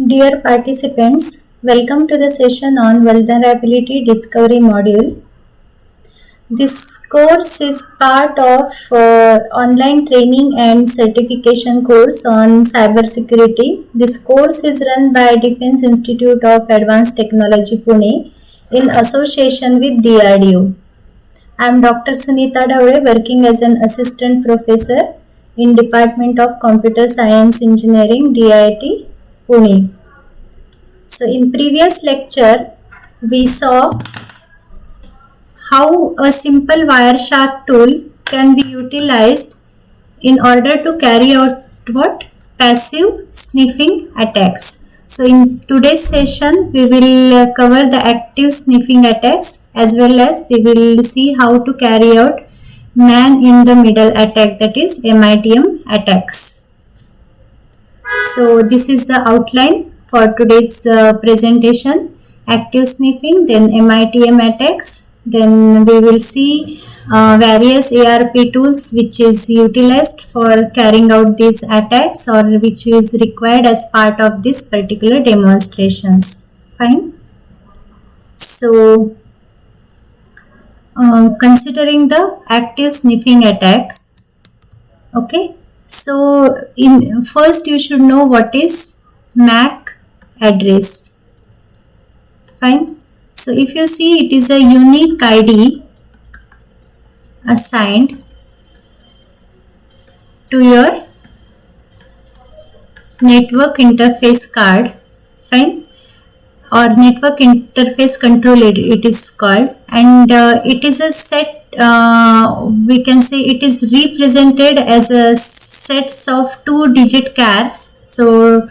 Dear participants, welcome to the session on Vulnerability Discovery module. This course is part of online training and certification course on cybersecurity. This course is run by Defense Institute of Advanced Technology Pune in association with DRDO. I am Dr. Sunita Dhawale, working as an assistant professor in Department of Computer Science Engineering, DIT, Pune. So in previous lecture, we saw how a simple Wireshark tool can be utilized in order to carry out what? Passive sniffing attacks. So in today's session, we will cover the active sniffing attacks as well as we will see how to carry out man in the middle attack, that is MITM attacks. So this is the outline for today's presentation: active sniffing, then MITM attacks, then we will see various ARP tools which is utilized for carrying out these attacks or which is required as part of this particular demonstrations. Fine. So considering the active sniffing attack, okay, so in first you should know what is MAC address. Fine. So if you see, it is a unique ID assigned to your network interface card. Fine. Or network interface controller it is called, and it is a set, we can say it is represented as a sets of 2-digit chars. So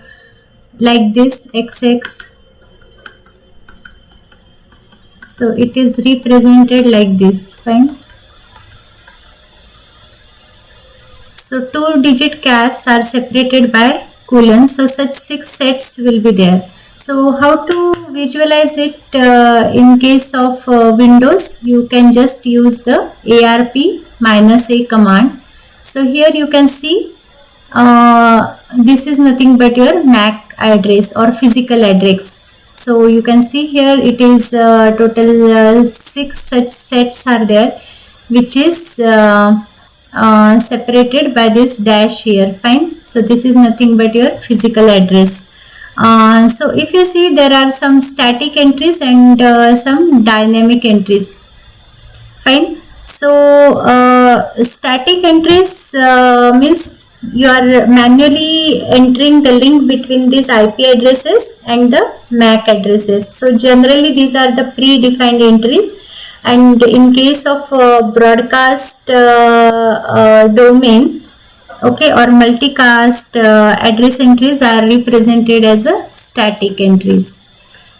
like this XX, so it is represented like this. Fine. So 2-digit chars are separated by colon, so such 6 sets will be there. So how to visualize it in case of Windows? You can just use the ARP-A command. So here you can see this is nothing but your MAC address or physical address. So you can see here it is total 6 such sets are there, which is separated by this dash here. Fine. So this is nothing but your physical address. So if you see, there are some static entries and some dynamic entries. Fine. So static entries means you are manually entering the link between these IP addresses and the MAC addresses. So generally these are the predefined entries, and in case of broadcast domain, okay, or multicast address entries are represented as a static entries,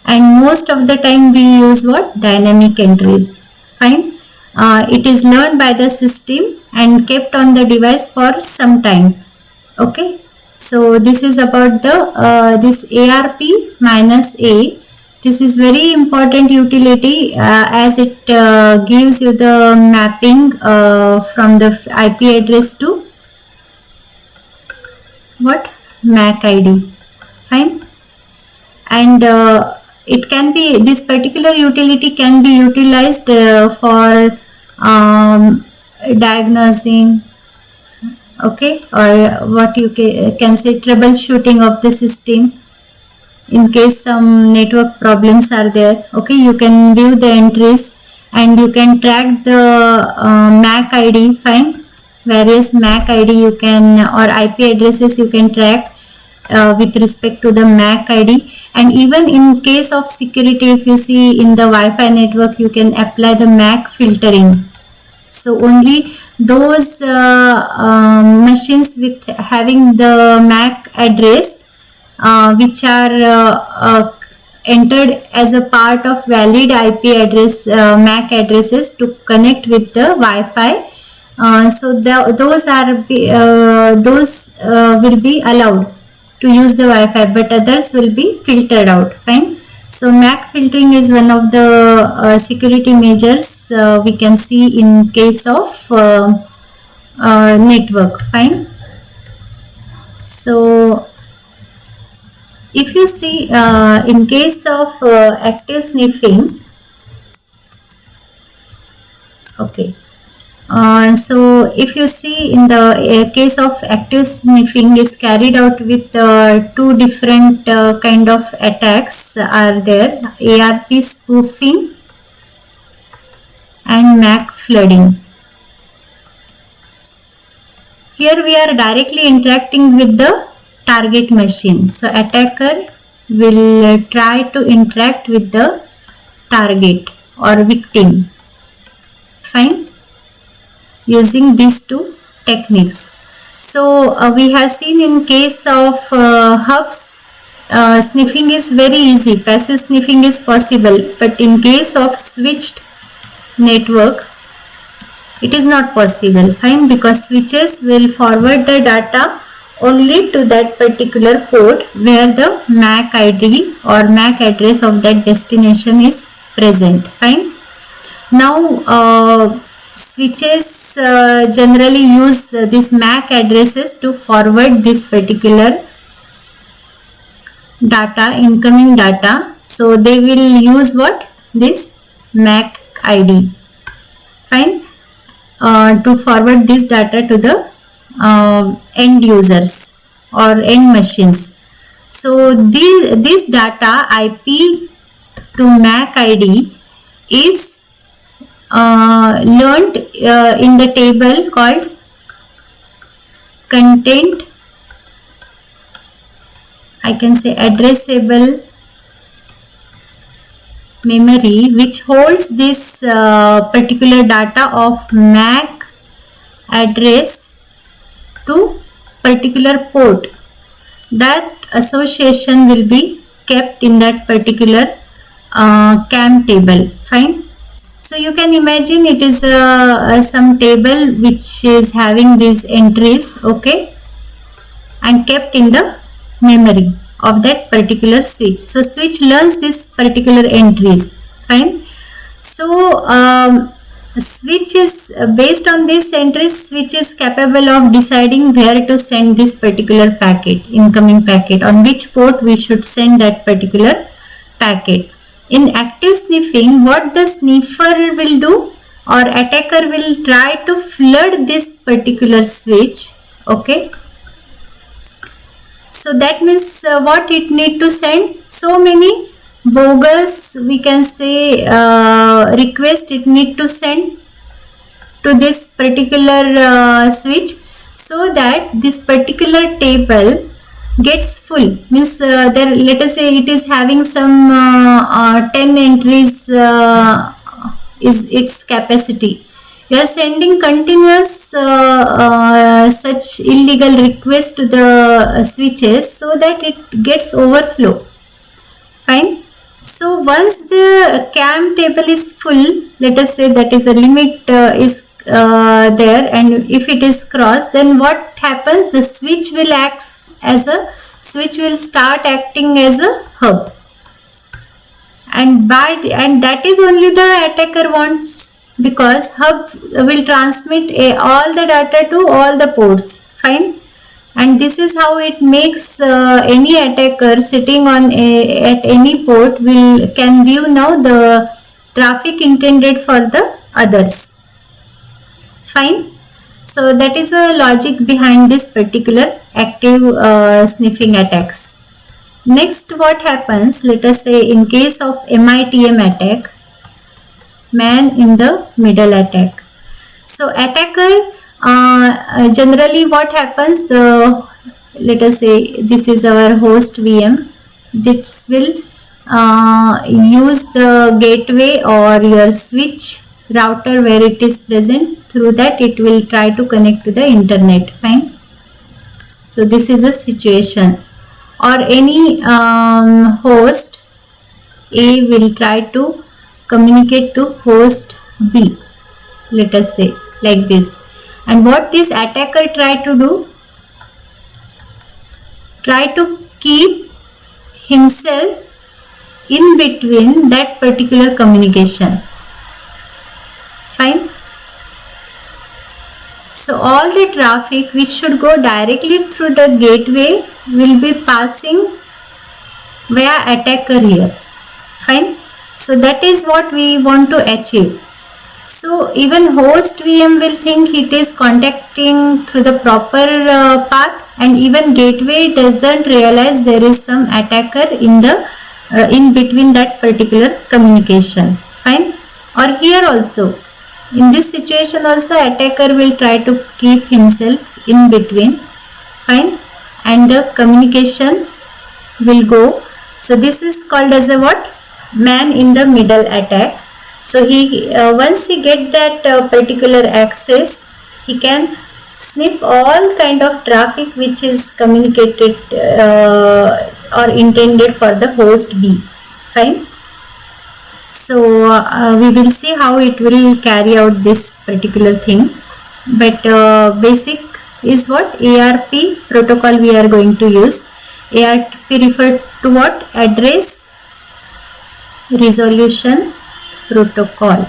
and most of the time we use what? Dynamic entries. Fine. It is learned by the system and kept on the device for some time. Okay. So this is about the this ARP-A. This is very important utility as it gives you the mapping from the IP address to what? MAC ID. Fine. And it can be, this particular utility can be utilized for diagnosing, okay, or what you can say troubleshooting of the system in case some network problems are there. Okay, you can view the entries and you can track the MAC ID. Fine. Various MAC ID you can, or IP addresses you can track with respect to the MAC ID. And even in case of security, if you see in the Wi-Fi network, you can apply the MAC filtering. So only those machines with having the MAC address which are entered as a part of valid IP address MAC addresses to connect with the Wi-Fi. So those will be allowed to use the Wi-Fi, but others will be filtered out. Fine. So MAC filtering is one of the security measures we can see in case of network. Fine. So if you see in case of active sniffing, okay, so if you see in the case of active sniffing is carried out with two different kind of attacks are there, ARP spoofing and MAC flooding. Here we are directly interacting with the target machine. So attacker will try to interact with the target or victim. Fine. Using these two techniques. So we have seen in case of hubs, sniffing is very easy. Passive sniffing is possible. But in case of switched network, it is not possible. Fine, because switches will forward the data only to that particular port where the MAC ID or MAC address of that destination is present. Fine. Now switches generally use these MAC addresses to forward this particular data, incoming data. So they will use what? This MAC ID. Fine. To forward this data to the end users or end machines. So this data IP to MAC ID is learnt in the table called content, I can say addressable memory, which holds this particular data of MAC address to particular port. That association will be kept in that particular CAM table. Fine. So you can imagine it is some table which is having these entries, okay, and kept in the memory of that particular switch. So switch learns this particular entries. Fine. So switch is based on these entries, switch is capable of deciding where to send this particular packet, incoming packet, on which port we should send that particular packet. In active sniffing, what the sniffer will do or attacker will try to flood this particular switch, okay. So that means what it need to send? So many bogus, we can say, request it need to send to this particular switch, so that this particular table gets full. Means there, let us say it is having some 10 entries is its capacity. You are sending continuous such illegal requests to the switches so that it gets overflow. Fine. So once the CAM table is full, let us say that is a limit is there, and if it is crossed, then what happens? The switch will act as a switch will start acting as a hub, and that is only the attacker wants, because hub will transmit all the data to all the ports. Fine. And this is how it makes any attacker sitting on at any port can view now the traffic intended for the others. Fine. So that is a logic behind this particular active sniffing attacks. Next, what happens? Let us say in case of MITM attack, man in the middle attack. So attacker generally what happens? Let us say this is our host VM. This will use the gateway or your switch router where it is present. Through that it will try to connect to the internet. Fine. So this is a situation. Or any host A will try to communicate to host B, let us say like this. And what this attacker try to do? Try to keep himself in between that particular communication. Fine. So all the traffic which should go directly through the gateway will be passing via attacker here. Fine. So that is what we want to achieve. So even host VM will think it is contacting through the proper path, and even gateway doesn't realize there is some attacker in the in between that particular communication. Fine. Or here also, in this situation also, attacker will try to keep himself in between. Fine. And the communication will go. So this is called as a what? Man in the middle attack. So he once he get that particular access, he can sniff all kind of traffic which is communicated or intended for the host B. Fine. So we will see how it will carry out this particular thing. But basic is what? ARP protocol we are going to use. ARP refer to what? Address resolution protocol.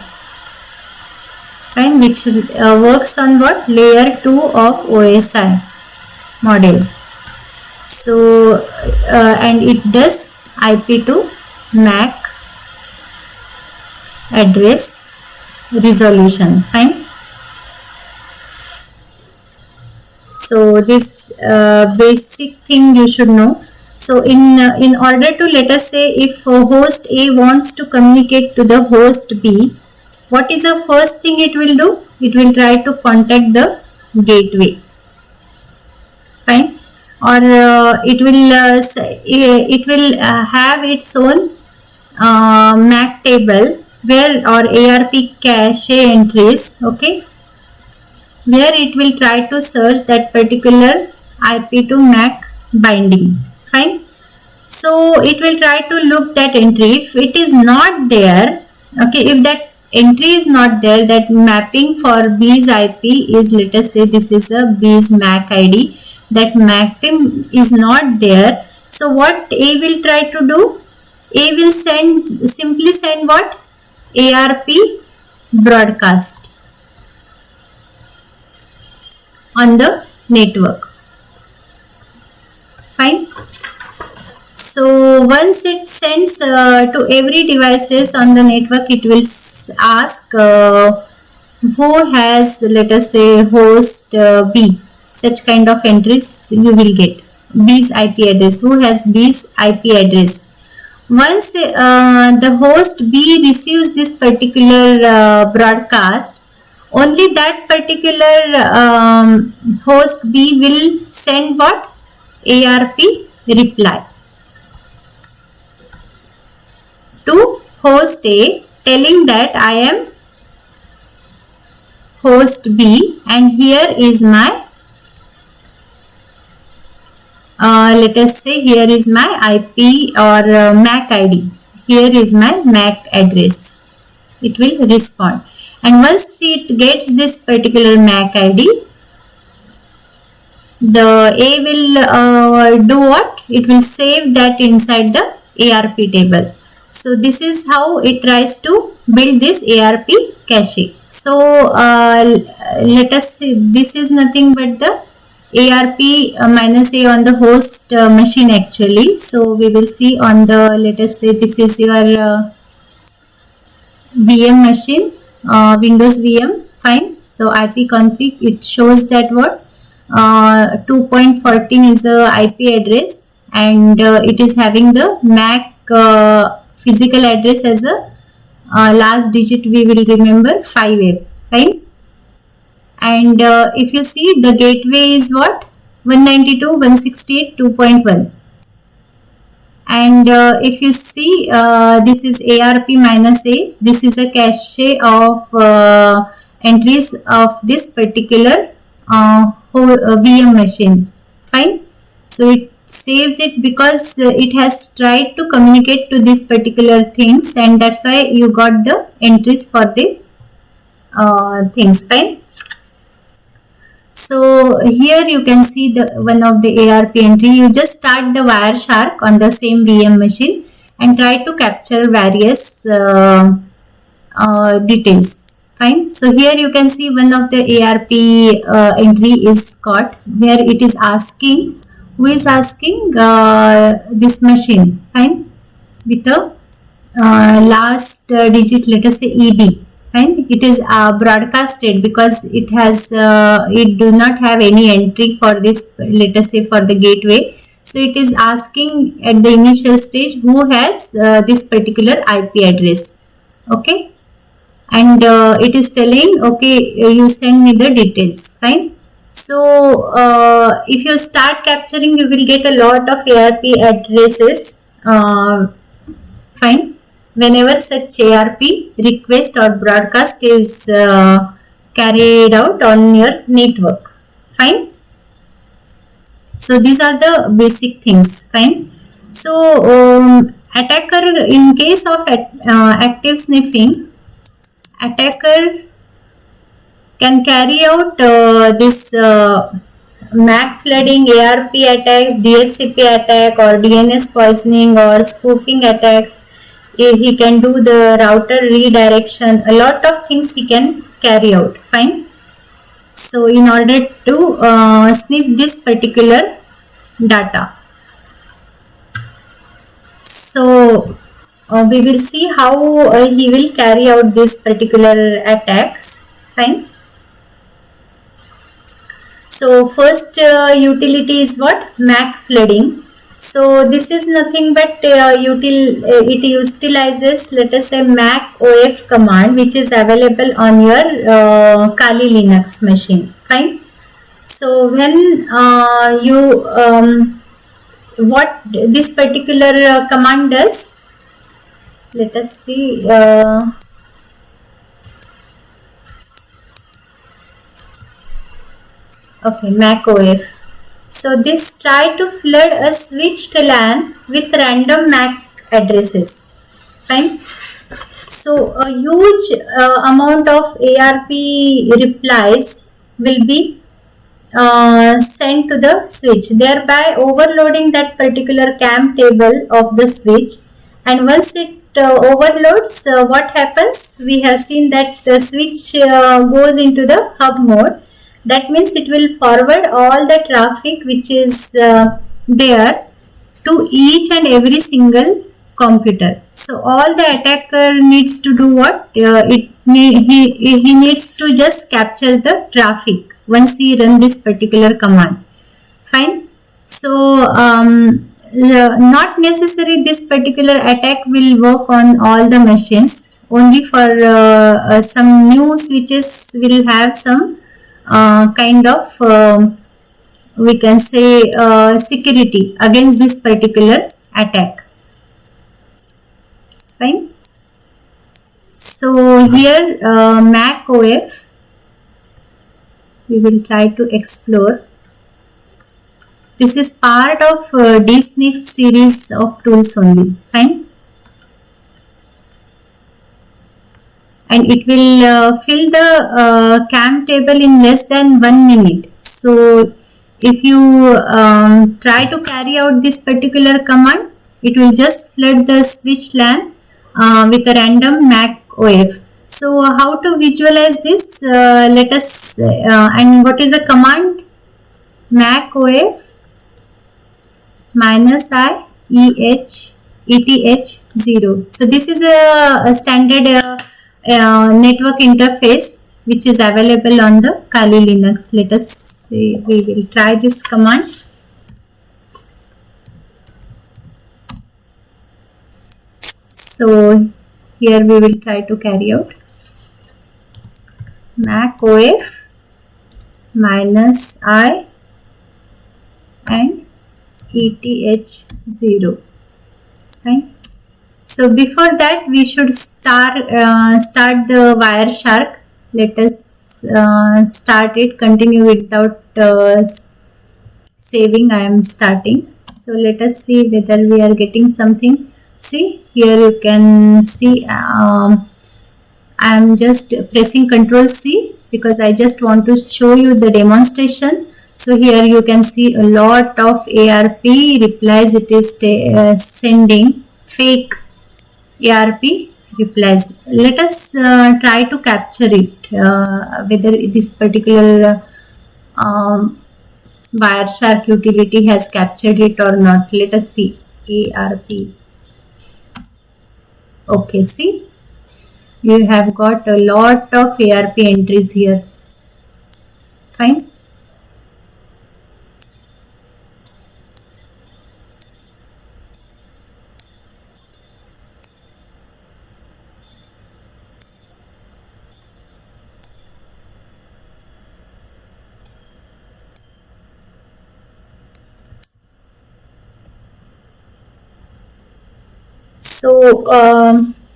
Fine, which works on what? Layer 2 of OSI model. So and it does IP to MAC address resolution. Fine. So this basic thing you should know. So in order to, let us say, if host A wants to communicate to the host B, what is the first thing it will do? It will try to contact the gateway. Fine. Or it will have its own MAC table where, or ARP cache entries, okay, where it will try to search that particular IP to MAC binding. Fine. So it will try to look that entry. If it is not there, okay, if that entry is not there, that mapping for B's IP is, let us say this is a B's MAC ID, that mapping is not there. So what A will try to do? A will simply send what? ARP broadcast on the network. Fine. So once it sends to every devices on the network, it will ask who has, let us say, host B. Such kind of entries you will get. B's IP address. Who has B's IP address? Once the host B receives this particular broadcast, only that particular host B will send what? ARP reply to host A, telling that I am host B and here is my let us say here is my IP or MAC ID. Here is my MAC address. It will respond. And once it gets this particular MAC ID, the A will do what? It will save that inside the ARP table. So this is how it tries to build this ARP cache. So let us see, this is nothing but the ARP minus A on the host machine actually. So we will see on the, let us say this is your VM machine, Windows VM. Fine. So IP config, it shows that what 2.14 is a IP address, and it is having the MAC physical address as a last digit, we will remember 5F. Fine. And if you see, the gateway is what? 192.168.2.1. And if you see, this is ARP minus A. This is a cache of entries of this particular VM machine. Fine. So it saves it because it has tried to communicate to these particular things, and that's why you got the entries for this things. Fine. So here you can see the one of the ARP entry. You just start the Wireshark on the same VM machine and try to capture various details. Fine. So here you can see one of the ARP entry is caught, where it is asking who is asking this machine, fine, with a last digit, let us say EB, fine. It is broadcasted because it has it do not have any entry for this, let us say for the gateway. So it is asking at the initial stage who has this particular IP address, okay, and it is telling, okay, you send me the details, fine. So if you start capturing, you will get a lot of ARP addresses, fine, whenever such ARP request or broadcast is carried out on your network, fine. So these are the basic things, fine. So attacker, in case of active sniffing, attacker can carry out this MAC flooding, ARP attacks, DSCP attack, or DNS poisoning, or spoofing attacks. He can do the router redirection. A lot of things he can carry out, fine. So in order to sniff this particular data, so we will see how he will carry out this particular attacks, fine. So first utility is what? MAC flooding. So this is nothing but it utilizes, let us say, MAC OF command, which is available on your Kali Linux machine, fine. So when what this particular command does, let us see. Okay, MAC OF. So this try to flood a switched LAN with random MAC addresses, fine. So a huge amount of ARP replies will be sent to the switch, thereby overloading that particular CAM table of the switch. And once it overloads, what happens? We have seen that the switch goes into the hub mode. That means it will forward all the traffic which is there to each and every single computer. So all the attacker needs to do what? He needs to just capture the traffic once he run this particular command, fine. So not necessary this particular attack will work on all the machines. Only for some new switches will have some kind of we can say security against this particular attack, fine. So here MAC OF we will try to explore. This is part of DSNIF series of tools only, fine. And it will fill the CAM table in less than 1 minute. So if you try to carry out this particular command, it will just flood the switch LAN with a random MAC OF. So how to visualize this? Let us and what is the command? MAC OF -I ETH0. So this is a standard network interface which is available on the Kali Linux. Let us say we will try this command. So here we will try to carry out MAC OF -I and ETH0, right? So before that we should start the Wireshark. Let us start it, continue without saving. I am starting. So let us see whether we are getting something. See, here you can see I am just pressing Ctrl C because I just want to show you the demonstration. So here you can see a lot of ARP replies. It is sending fake ARP replies. Let us try to capture it, whether this particular Wireshark utility has captured it or not. Let us see. ARP. Okay, see, you have got a lot of ARP entries here. Fine.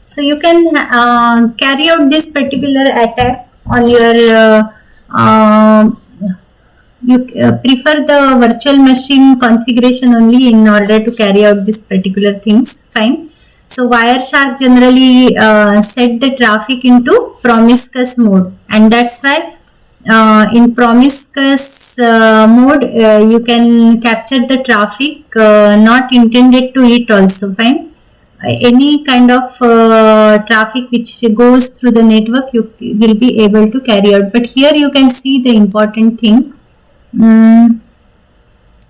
So you can carry out this particular attack on your you prefer the virtual machine configuration only in order to carry out this particular things. Fine. So Wireshark generally set the traffic into promiscuous mode, and that's why in promiscuous mode you can capture the traffic not intended to it also. Fine. Any kind of traffic which goes through the network you will be able to carry out, but here you can see the important thing.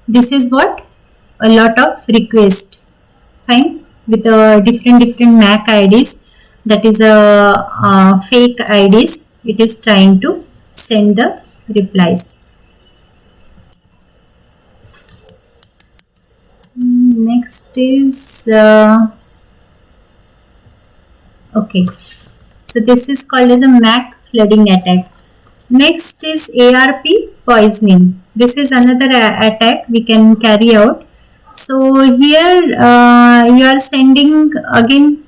This is what a lot of request. Fine. With different MAC IDs, that is a fake IDs, it is trying to send the replies. Next is okay, so this is called as a MAC flooding attack. Next is ARP poisoning. This is another attack we can carry out. So here you are sending again,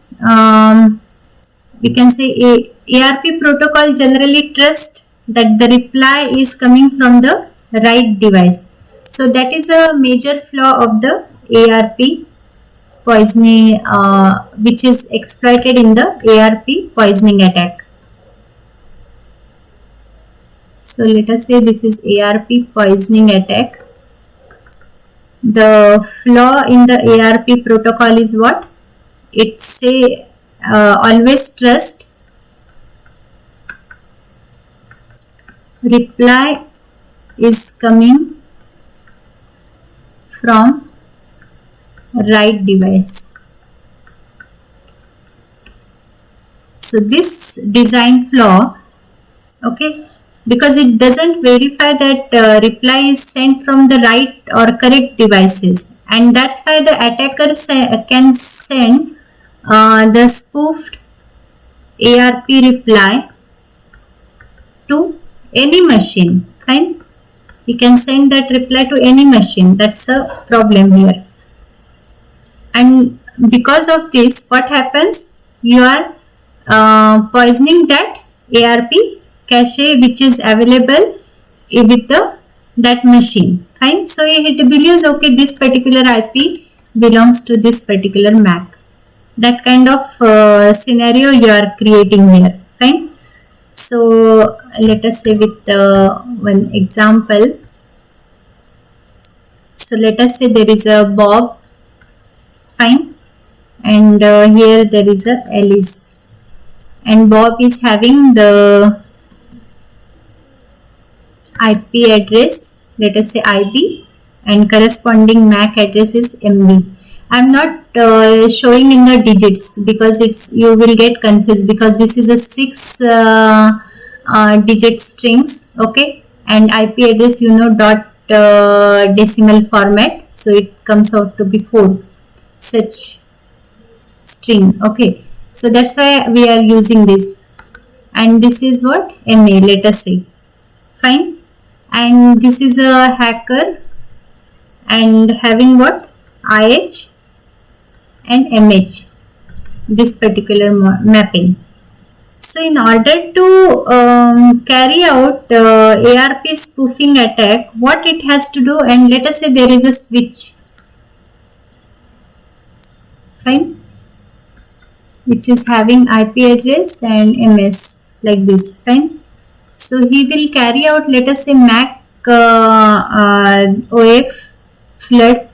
we can say ARP protocol generally trust that the reply is coming from the right device. So that is a major flaw of the ARP poisoning, which is exploited in the ARP poisoning attack. So let us say this is ARP poisoning attack. The flaw in the ARP protocol is what? It say always trust reply is coming from right device. So this design flaw, okay, because it doesn't verify that reply is sent from the right or correct devices, and that's why the attacker can send the spoofed ARP reply to any machine. Fine, he can send that reply to any machine. That's a problem here. And because of this, what happens? You are poisoning that ARP cache which is available with that machine. Fine. So it believes, okay, this particular IP belongs to this particular MAC. That kind of scenario you are creating here. Fine. So let us say with one example. So let us say there is a Bob. Fine. And here there is a Alice, and Bob is having the IP address, let us say IB, and corresponding MAC address is MB. I'm not showing in the digits because you will get confused, because this is a 6 digit strings, okay, and IP address dot decimal format, so it comes out to be 4 such string, okay. So that's why we are using this, and this is what MA, let us say. Fine. And this is a hacker and having what IH and MH, this particular mapping. So in order to carry out ARP spoofing attack, what it has to do, and let us say there is a switch, fine, which is having IP address and MS like this. Fine. So he will carry out, let us say, MAC OF flood,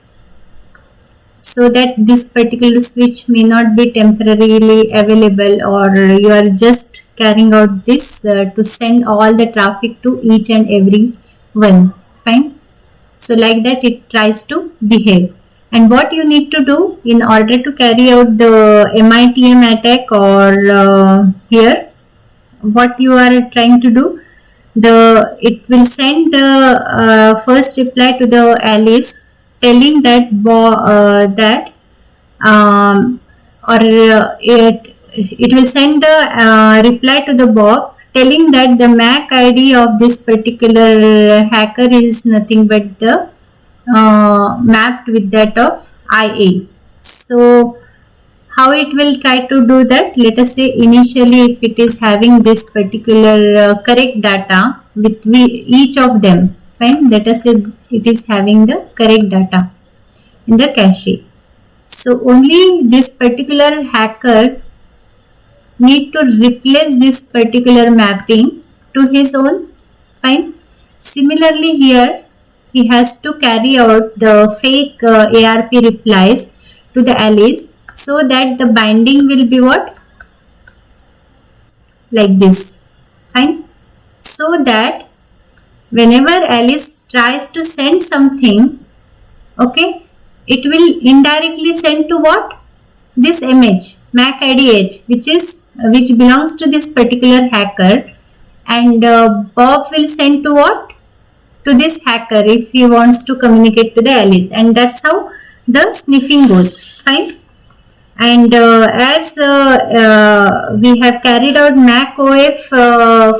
so that this particular switch may not be temporarily available, or you are just carrying out this to send all the traffic to each and every one. Fine. So like that it tries to behave. And what you need to do in order to carry out the MITM attack, or here what you are trying to do, it will send the first reply to the Alice, telling that it will send the reply to the Bob, telling that the MAC ID of this particular hacker is nothing but the mapped with that of IA. So how it will try to do that? Let us say initially, if it is having this particular correct data with each of them, fine. Let us say it is having the correct data in the cache. So only this particular hacker need to replace this particular mapping to his own, fine. Similarly here, he has to carry out the fake ARP replies to the Alice, so that the binding will be what? Like this, fine. So that whenever Alice tries to send something, okay, it will indirectly send to what? This image, MAC ID which belongs to this particular hacker, and Bob will send to what? To this hacker if he wants to communicate to the Alice, and that's how the sniffing goes, fine. And as we have carried out MacOF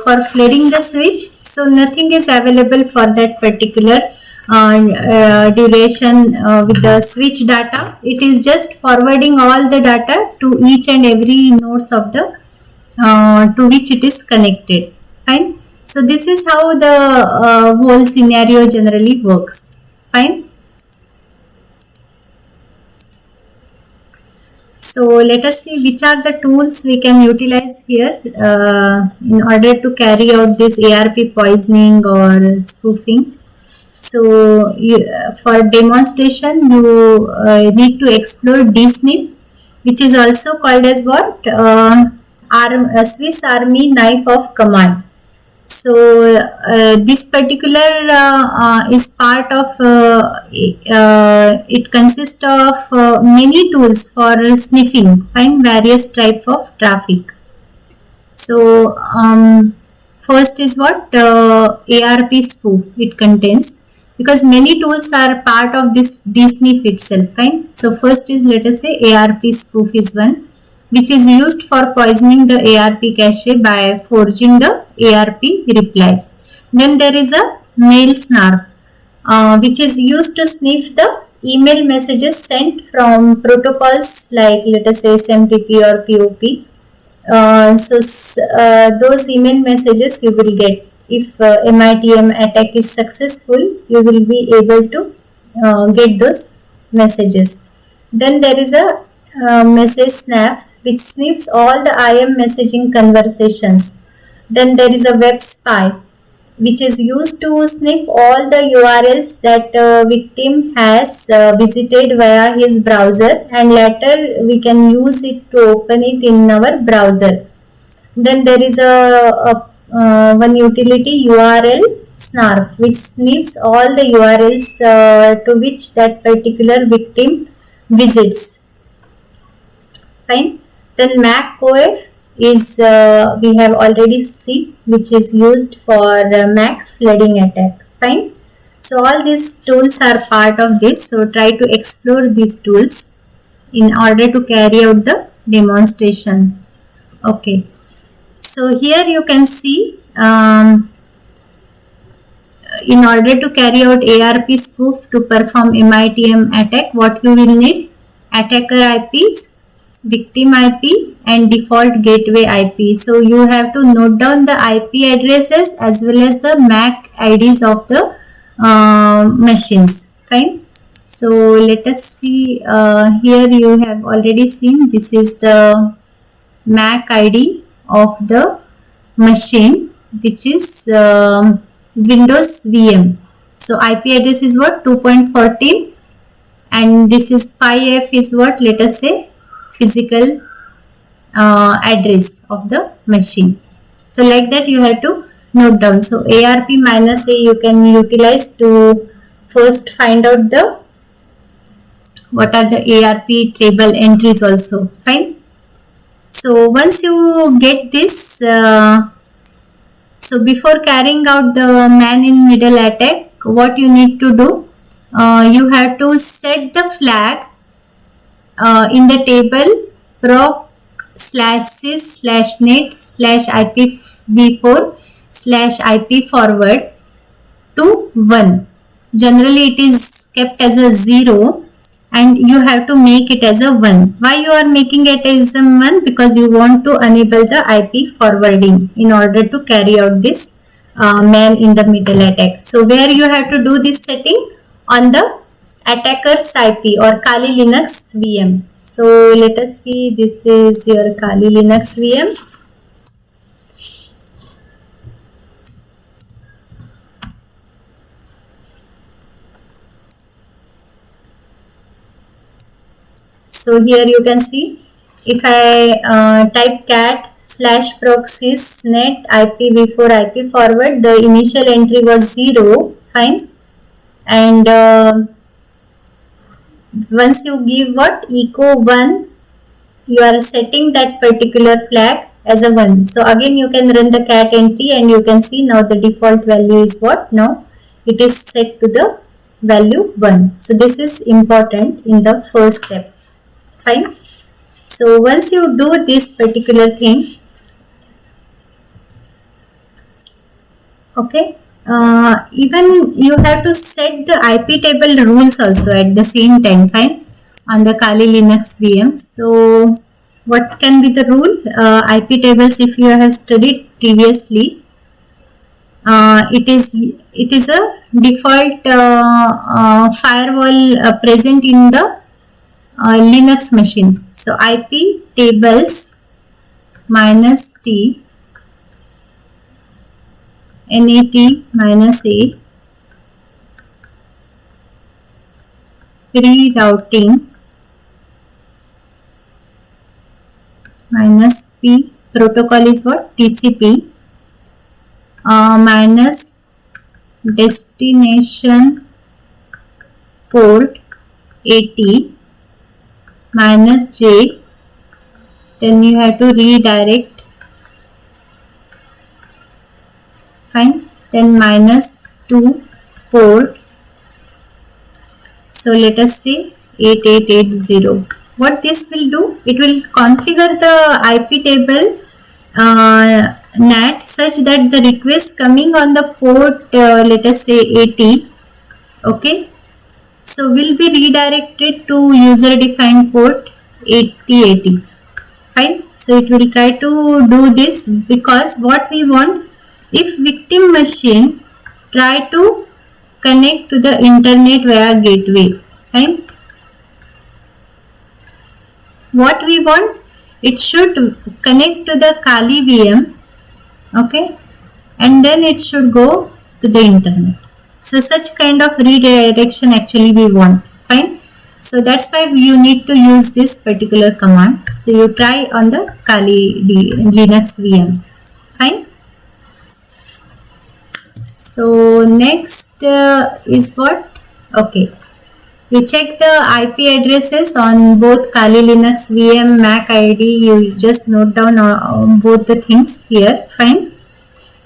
for flooding the switch, so nothing is available for that particular duration with the switch data. It is just forwarding all the data to each and every nodes of the to which it is connected, fine. So this is how the whole scenario generally works, fine. So let us see which are the tools we can utilize here in order to carry out this ARP poisoning or spoofing. So for demonstration, you need to explore DSNIF, which is also called as what? Swiss Army knife of command. So this particular is part of it consists of many tools for sniffing, find various types of traffic. So first is what? ARP spoof it contains, because many tools are part of this DSNIF itself, fine. So first is, let us say, ARP spoof is one, which is used for poisoning the ARP cache by forging the ARP replies. Then there is a mail snarf, which is used to sniff the email messages sent from protocols like, let us say, SMTP or POP. Those email messages you will get. If MITM attack is successful, you will be able to get those messages. Then there is a message snap, which sniffs all the IM messaging conversations. Then there is a web spy, which is used to sniff all the URLs that victim has visited via his browser, and later we can use it to open it in our browser. Then there is one utility, URL snarf, which sniffs all the URLs to which that particular victim visits, fine. Then MacOF is we have already seen, which is used for Mac flooding attack, fine. So all these tools are part of this, so try to explore these tools in order to carry out the demonstration. Okay, so here you can see in order to carry out ARP spoof to perform MITM attack, what you will need: attacker IPs, victim IP, and default gateway IP. So you have to note down the IP addresses as well as the MAC IDs of the machines, fine. So let us see, here you have already seen, this is the MAC ID of the machine, which is Windows VM. So IP address is what? 2.14, and this is 5F is what? Let us say physical address of the machine. So like that you have to note down. So ARP -A you can utilize to first find out the what are the ARP table entries also. Fine. So once you get this, so before carrying out the man in middle attack, what you need to do, you have to set the flag in the table proc/sys/net/ipv4/ip forward to 1. Generally it is kept as a 0 and you have to make it as a 1. Why you are making it as a 1? Because you want to enable the IP forwarding in order to carry out this man in the middle attack. So where you have to do this setting? On the attacker's IP or Kali Linux VM. So let us see, this is your Kali Linux VM. So here you can see, if I type cat/proc/sys/net ipv4 IP forward, the initial entry was 0. Fine. And once you give what echo 1, you are setting that particular flag as a 1. So again you can run the cat entry and you can see now the default value is what? Now it is set to the value 1. So this is important in the first step. Fine. So once you do this particular thing, okay, even you have to set the IP table rules also at the same time. Fine, on the Kali Linux VM. So what can be the rule? IP tables, if you have studied previously, it is a default firewall present in the Linux machine. So IP tables -t NAT -A rerouting -p protocol is what? TCP minus destination port 80 -j, then you have to redirect. Fine. Then -2 port. So let us say 8880. What this will do? It will configure the IP table NAT such that the request coming on the port let us say 80, okay, so will be redirected to user defined port 8080. Fine. So it will try to do this because what we want, if victim machine try to connect to the internet via gateway, fine, what we want, it should connect to the Kali VM, okay, and then it should go to the internet. So such kind of redirection actually we want. Fine. So that's why you need to use this particular command. So you try on the Kali Linux VM. Fine. So next is what? Okay. You check the IP addresses on both Kali Linux VM, MAC ID. You just note down both the things here. Fine.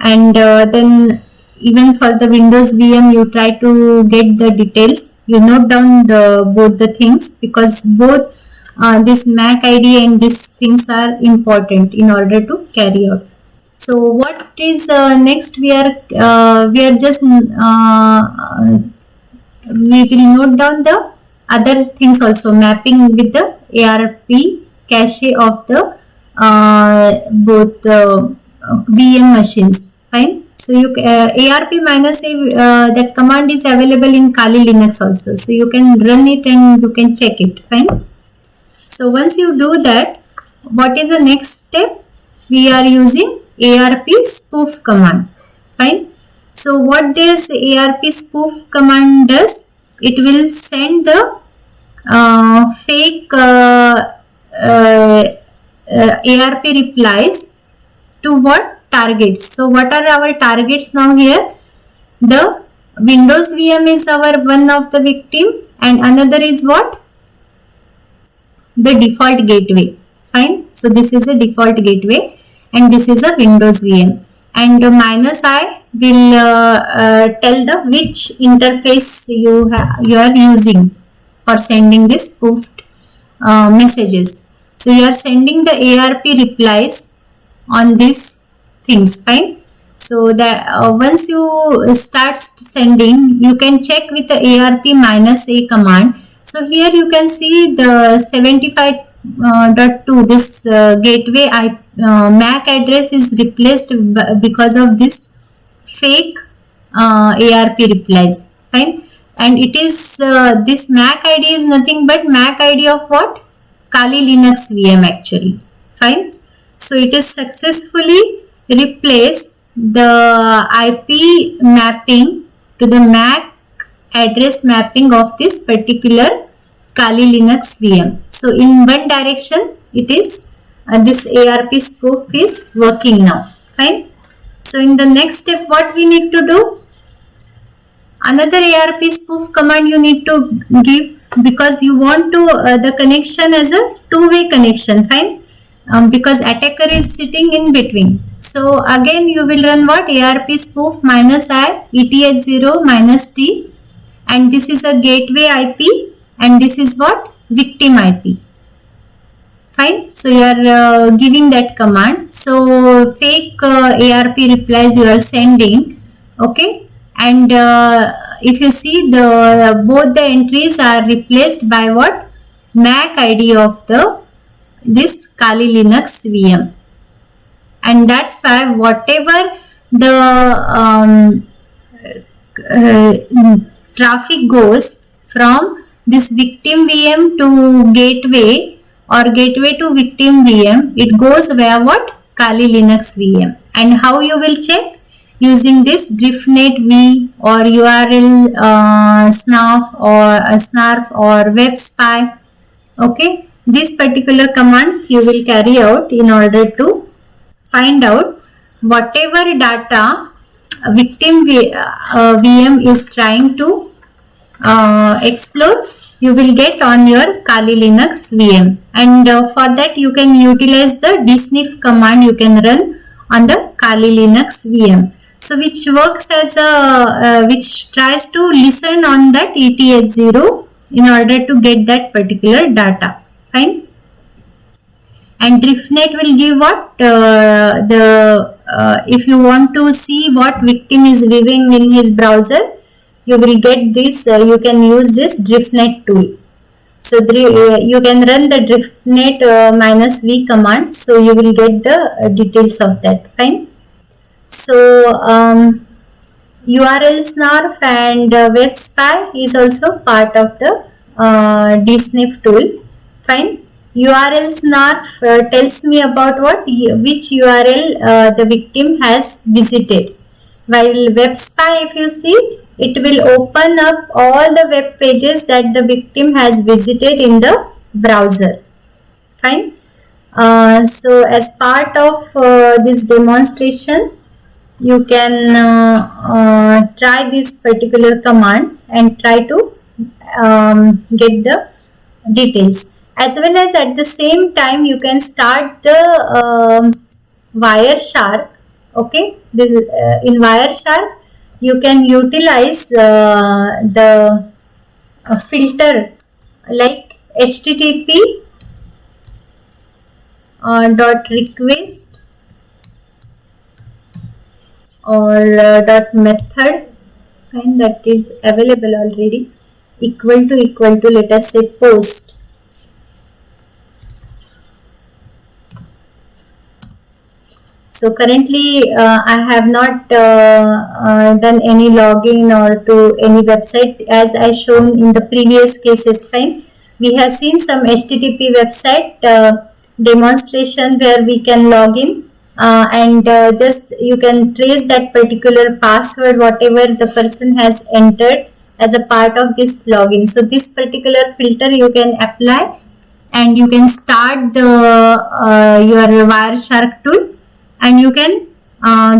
And then even for the Windows VM, you try to get the details. You note down both the things because both this MAC ID and these things are important in order to carry out. So what is next? We are just we will note down the other things also, mapping with the ARP cache of the both VM machines. Fine. So you ARP -a that command is available in Kali Linux also. So you can run it and you can check it. Fine. So once you do that, what is the next step? We are using ARP spoof command. Fine. So what does ARP spoof command does? It will send the fake ARP replies to what? Targets. So what are our targets now here? The Windows VM is our one of the victim, and another is what? The default gateway. Fine. So this is a default gateway, and this is a Windows VM. And -I will tell the which interface you are using for sending this spoofed messages. So you are sending the ARP replies on these things. Fine. So that once you start sending, you can check with the ARP -A command. So here you can see the 75.2, this gateway MAC address is replaced because of this fake ARP replies. Fine. And it is this MAC ID is nothing but MAC ID of what? Kali Linux VM actually. Fine. So it is successfully replaced the IP mapping to the MAC address mapping of this particular Kali Linux VM. So in one direction it is this ARP spoof is working now. Fine. So in the next step, what we need to do? Another ARP spoof command you need to give, because you want to the connection as a two-way connection. Fine. Because attacker is sitting in between. So again you will run what? ARP spoof -I ETH0 -T, and this is a gateway IP, and this is what? Victim IP. Fine. So you are giving that command. So fake ARP replies you are sending. Okay. And if you see, the both the entries are replaced by what? MAC ID of this Kali Linux VM. And that's why whatever the traffic goes from this victim VM to gateway, or gateway to victim VM, it goes via what? Kali Linux VM. And how you will check? Using this driftnet V or URL snarf or web spy. Okay. These particular commands you will carry out in order to find out whatever data victim VM is trying to explore, you will get on your Kali Linux VM. And for that you can utilize the dsniff command you can run on the Kali Linux VM. So which works as which tries to listen on that ETH0 in order to get that particular data. Fine. And driftnet will give what? If you want to see what victim is viewing in his browser, you will get this, you can use this driftnet tool. So you can run the driftnet -V command, so you will get the details of that. Fine. So URL snarf and web spy is also part of the dsniff tool. Fine. URL snarf tells me about what? Which URL the victim has visited. While web spy, if you see, it will open up all the web pages that the victim has visited in the browser. Fine. So as part of this demonstration, you can try these particular commands and try to get the details. As well as at the same time you can start the Wireshark. Okay, this in Wireshark you can utilize the filter like HTTP dot request or dot method, and that is available already, equal to let us say post. So currently I have not done any login or to any website as I shown in the previous cases. Fine. We have seen some HTTP website demonstration where we can log in and just you can trace that particular password whatever the person has entered as a part of this login. So this particular filter you can apply and you can start the your Wireshark tool and you can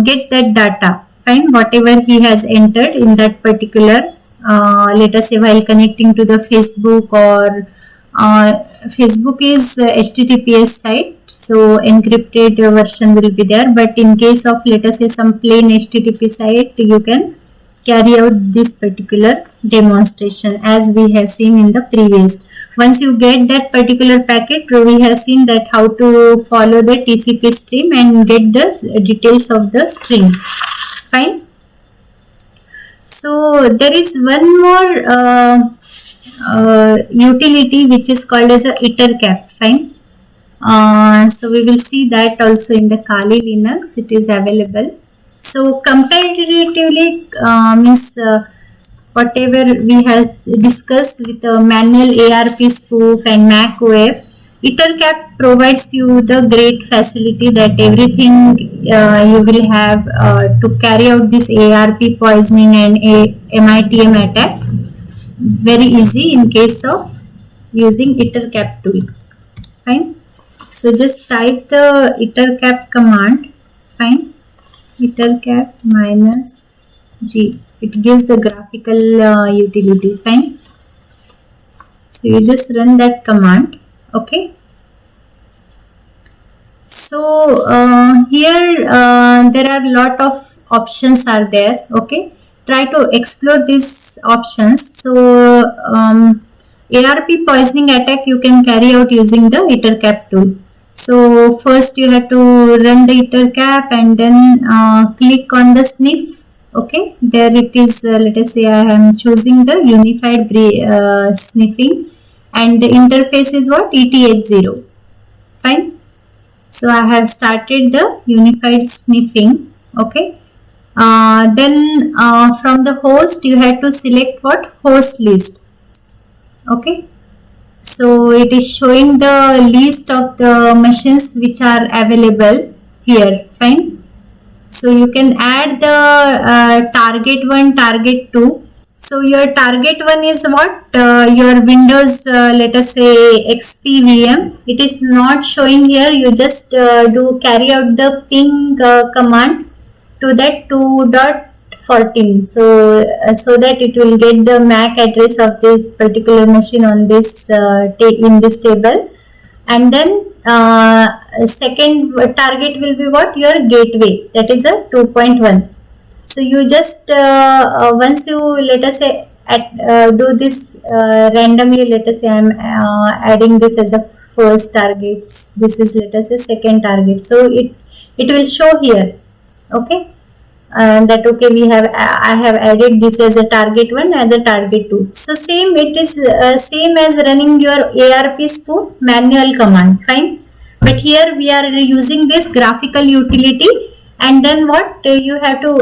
get that data Fine, whatever he has entered in that particular, let us say while connecting to the Facebook, or Facebook is HTTPS site, so encrypted version will be there. But in case of, let us say, some plain HTTP site, you can carry out this particular demonstration as we have seen in the previous. Once you get that particular packet, we have seen that how to follow the TCP stream and get the details of the stream. Fine. So there is one more utility which is called as a ITERCAP. Fine. So we will see that also in the Kali Linux. It is available. So comparatively, means whatever we have discussed with the manual ARP spoof and Mac OF, ITERCAP provides you the great facility that everything you will have to carry out this ARP poisoning and MITM attack very easy in case of using ITERCAP tool. Fine. So just type the ITERCAP command. Fine. ITERCAP -G. It gives the graphical utility. Fine. So you just run that command. Okay. So here there are a lot of options are there. Okay. Try to explore these options. So ARP poisoning attack you can carry out using the ITERCAP tool. So first you have to run the ITERCAP and then click on the sniff. Okay, there it is. Let us say I am choosing the unified sniffing, and the interface is what? ETH0. Fine. So I have started the unified sniffing. Okay. Then from the host you have to select what? Host list. Okay. So it is showing the list of the machines which are available here. Fine. So you can add the target 1, target 2. So your target 1 is what? Your Windows, let us say XP VM. It is not showing here. You just do carry out the ping command to that 2.14. So that it will get the MAC address of this particular machine on this in this table. And then second target will be what? Your gateway, that is a 2.1. So you just once you, let us say, do this randomly. Let us say I am adding this as a first target. This is, let us say, second target. So it will show here. Okay. That okay, I have added this as a target 1, as a target 2. So same, it is same as running your ARP spoof manual command. Fine. But here we are using this graphical utility, and then what you have to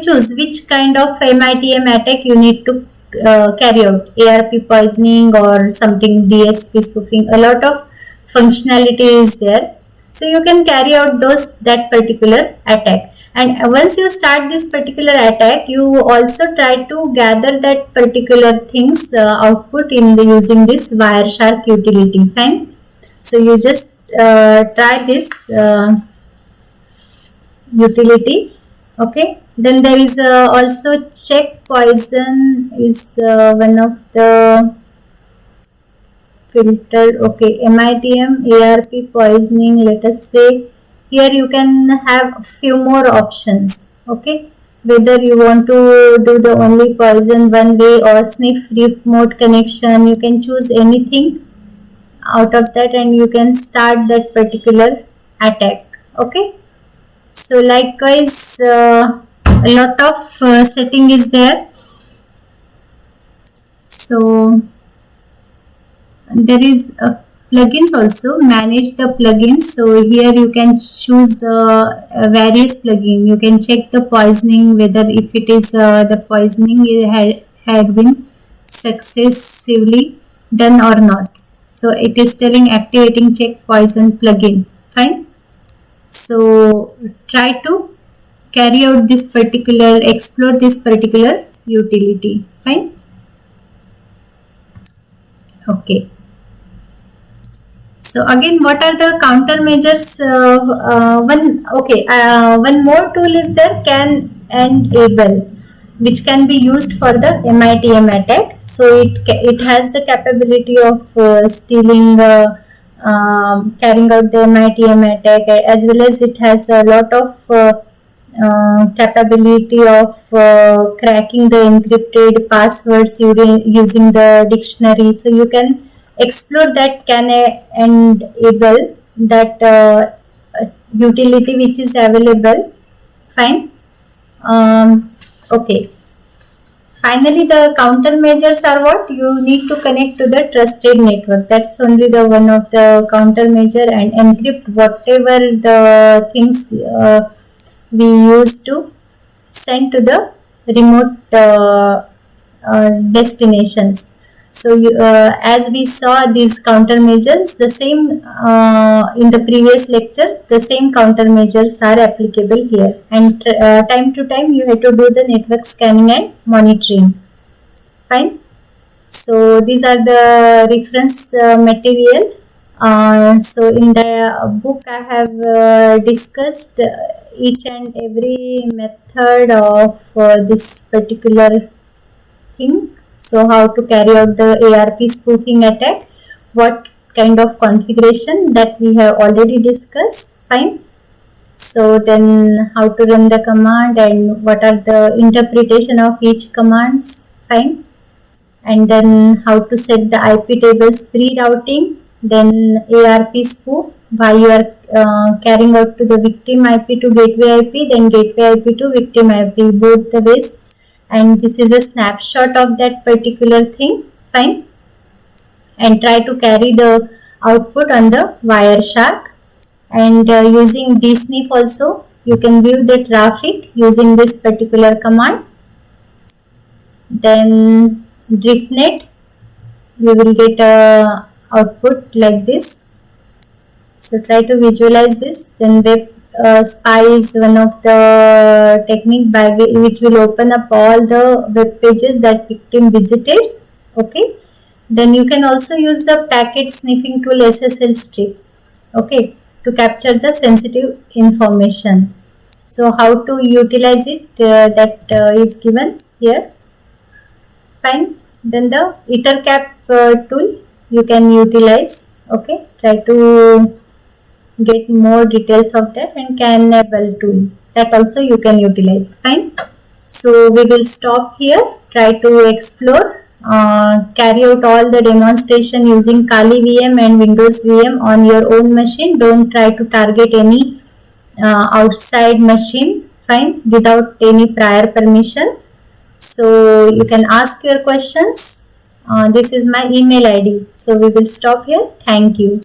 choose which kind of MITM attack you need to carry out. ARP poisoning or something, DSP spoofing. A lot of functionality is there. So you can carry out that particular attack. And once you start this particular attack, you also try to gather that particular things output in using this Wireshark utility. Fine. So you just try this utility. Okay. Then there is also check poison is one of the filtered. Okay. MITM, ARP poisoning. Let us say. Here you can have a few more options. Okay, whether you want to do the only poison one way or sniff remote connection, you can choose anything out of that and you can start that particular attack. Okay, so likewise a lot of setting is there. So there is a plugins also. Manage the plugins. So here you can choose various plugins. You can check the poisoning, whether if it is the poisoning had been successively done or not. So it is telling activating check poison plugin. Fine. So try to carry out this particular, explore this particular utility. Fine. Okay. So again, what are the countermeasures? One more tool is there, can and able, which can be used for the MITM attack. So it has the capability of stealing, carrying out the MITM attack, as well as it has a lot of capability of cracking the encrypted passwords using the dictionary. So you can explore that can and able, that utility which is available. Fine. Okay. Finally, the countermeasures are what? You need to connect to the trusted network. That's only the one of the countermeasure, and encrypt whatever the things we use to send to the remote destinations. So as we saw these countermeasures, the same in the previous lecture, the same countermeasures are applicable here. And time to time you have to do the network scanning and monitoring. Fine. So these are the reference material. So in the book I have discussed each and every method of this particular thing. So how to carry out the ARP spoofing attack, what kind of configuration, that we have already discussed. Fine. So then how to run the command and what are the interpretation of each commands. Fine. And then how to set the IP tables pre-routing, then ARP spoof, why you are carrying out to the victim IP to gateway IP, then gateway IP to victim IP, both the ways. And this is a snapshot of that particular thing. Fine. And try to carry the output on the Wireshark, and using dsniff also you can view the traffic using this particular command. Then driftnet, we will get a output like this. So try to visualize this. Then web spy is one of the technique by which will open up all the web pages that victim visited. Okay. Then you can also use the packet sniffing tool SSL strip. Okay, to capture the sensitive information. So how to utilize it, that is given here. Fine. Then the ettercap tool you can utilize. Okay, try to get more details of that. And cannable tool, that also you can utilize. Fine. So we will stop here. Try to explore, carry out all the demonstration using Kali VM and Windows VM on your own machine. Don't try to target any outside machine. Fine, without any prior permission. So you can ask your questions. This is my email ID. So we will stop here. Thank you.